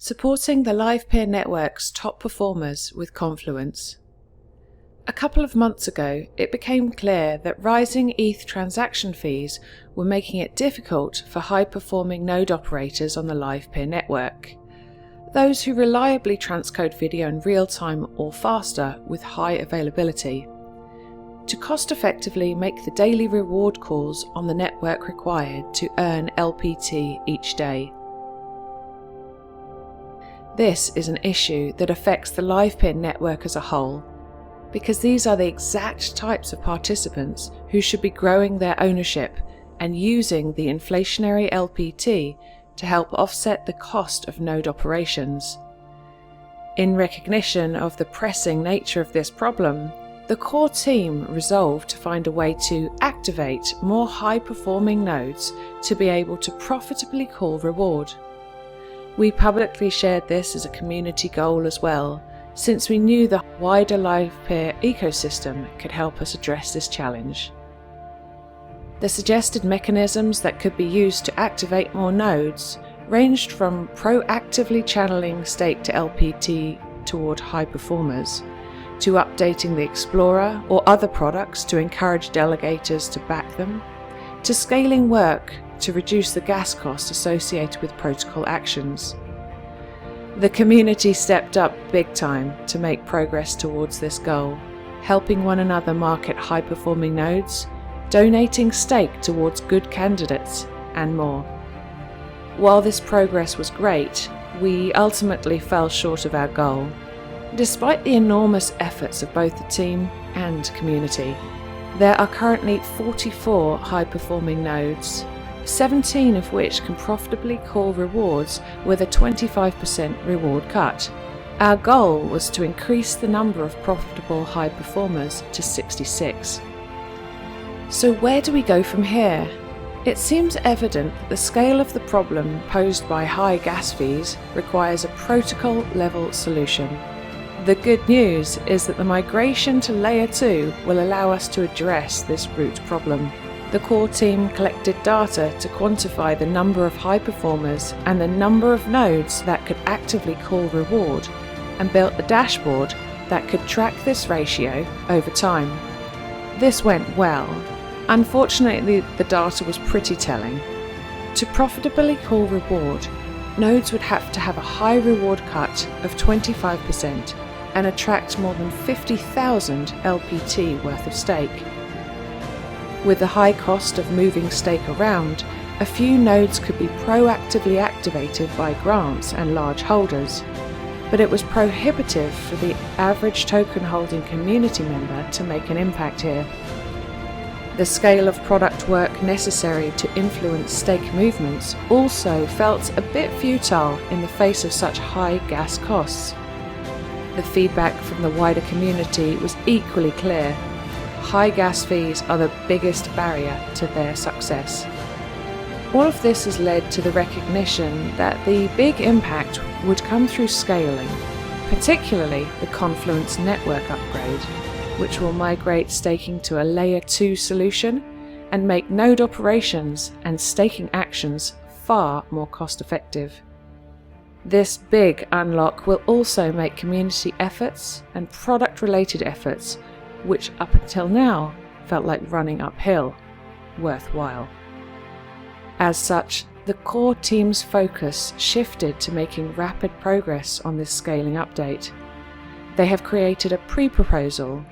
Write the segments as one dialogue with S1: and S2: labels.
S1: Supporting the Livepeer network's top performers with Confluence. A couple of months ago, it became clear that rising ETH transaction fees were making it difficult for high-performing node operators on the Livepeer network. Those who reliably transcode video in real time or faster with high availability. To cost-effectively make the daily reward calls on the network required to earn LPT each day. This is an issue that affects the Livepeer network as a whole, because these are the exact types of participants who should be growing their ownership and using the inflationary LPT to help offset the cost of node operations. In recognition of the pressing nature of this problem, the core team resolved to find a way to activate more high-performing nodes to be able to profitably call reward. We publicly shared this as a community goal as well, since we knew the wider Livepeer ecosystem could help us address this challenge. The suggested mechanisms that could be used to activate more nodes ranged from proactively channeling stake to LPT toward high performers, to updating the Explorer or other products to encourage delegators to back them, to scaling work to reduce the gas costs associated with protocol actions. The community stepped up big time to make progress towards this goal, helping one another market high-performing nodes, donating stake towards good candidates, and more. While this progress was great, we ultimately fell short of our goal, despite the enormous efforts of both the team and community. There are currently 44 high-performing nodes, 17 of which can profitably call rewards with a 25% reward cut. Our goal was to increase the number of profitable high performers to 66. So where do we go from here? It seems evident that the scale of the problem posed by high gas fees requires a protocol-level solution. The good news is that the migration to Layer 2 will allow us to address this root problem. The core team collected data to quantify the number of high performers and the number of nodes that could actively call reward, and built a dashboard that could track this ratio over time. This went well. Unfortunately, the data was pretty telling. To profitably call reward, nodes would have to have a high reward cut of 25% and attract more than 50,000 LPT worth of stake. With the high cost of moving stake around, a few nodes could be proactively activated by grants and large holders, but it was prohibitive for the average token holding community member to make an impact here. The scale of product work necessary to influence stake movements also felt a bit futile in the face of such high gas costs. The feedback from the wider community was equally clear. High gas fees are the biggest barrier to their success. All of this has led to the recognition that the big impact would come through scaling, particularly the Confluence network upgrade, which will migrate staking to a Layer 2 solution and make node operations and staking actions far more cost-effective. This big unlock will also make community efforts and product-related efforts, which up until now felt like running uphill, worthwhile. As such, the core team's focus shifted to making rapid progress on this scaling update. They have created a pre-proposal,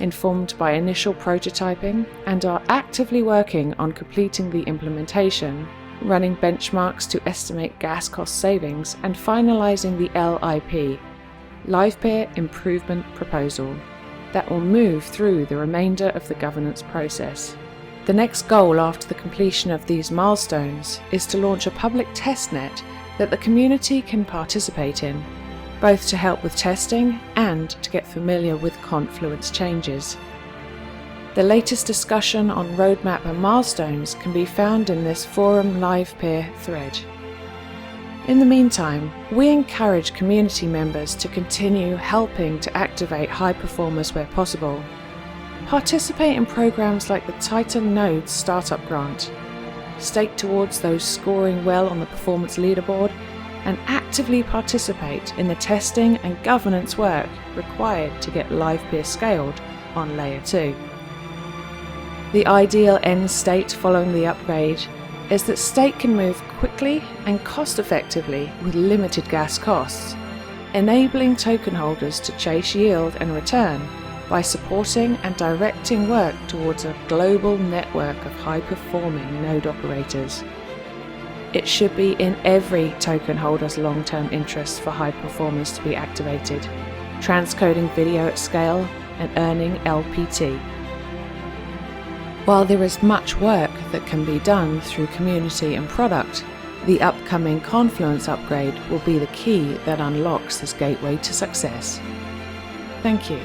S1: informed by initial prototyping, and are actively working on completing the implementation, running benchmarks to estimate gas cost savings, and finalizing the LIP, Livepeer Improvement Proposal, that will move through the remainder of the governance process. The next goal after the completion of these milestones is to launch a public testnet that the community can participate in, both to help with testing and to get familiar with Confluence changes. The latest discussion on roadmap and milestones can be found in this forum Livepeer thread. In the meantime, we encourage community members to continue helping to activate high performers where possible. Participate in programs like the Titan Nodes Startup Grant. Stake towards those scoring well on the performance leaderboard and actively participate in the testing and governance work required to get Livepeer scaled on Layer 2. The ideal end state following the upgrade is that stake can move quickly and cost-effectively with limited gas costs, enabling token holders to chase yield and return by supporting and directing work towards a global network of high-performing node operators. It should be in every token holder's long-term interest for high performers to be activated, transcoding video at scale and earning LPT. While there is much work that can be done through community and product, the upcoming Confluence upgrade will be the key that unlocks this gateway to success. Thank you.